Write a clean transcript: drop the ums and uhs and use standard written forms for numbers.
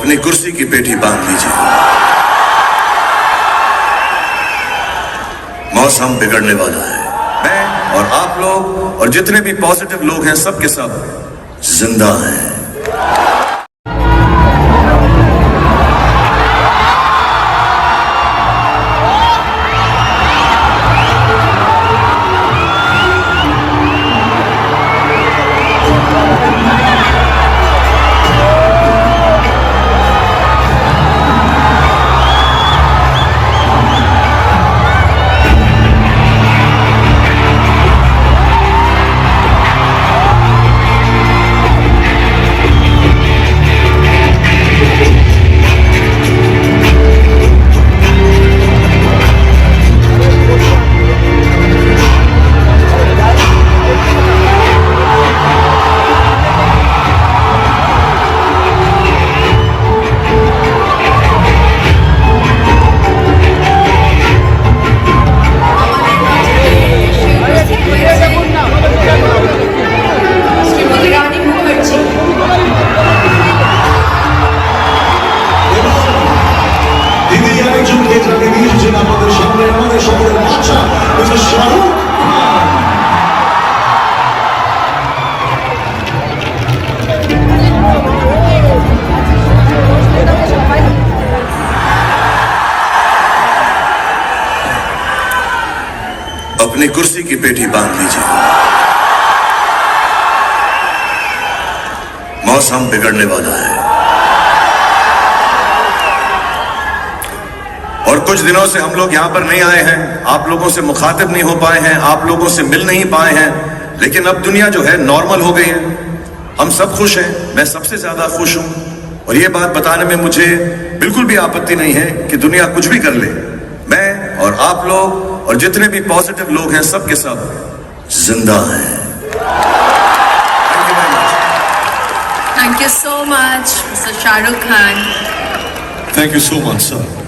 अपनी कुर्सी की पेटी बांध लीजिए। मौसम बिगड़ने वाला है। मैं और आप लोग और जितने भी पॉजिटिव लोग हैं सब के सब जिंदा हैं। अपनी कुर्सी की पेटी बांध लीजिए। मौसम बिगड़ने वाला है और कुछ दिनों से हम लोग यहां पर नहीं आए हैं, आप लोगों से मुखातिब नहीं हो पाए हैं, आप लोगों से मिल नहीं पाए हैं। लेकिन अब दुनिया जो है नॉर्मल हो गई है, हम सब खुश हैं, मैं सबसे ज्यादा खुश हूं। और ये बात बताने में मुझे बिल्कुल भी आपत्ति नहीं है कि दुनिया कुछ भी कर ले, मैं और आप लोग और जितने भी पॉजिटिव लोग हैं सब के सब जिंदा हैं। Thank you so much, Mr. Shah Rukh Khan. Thank you so much, sir.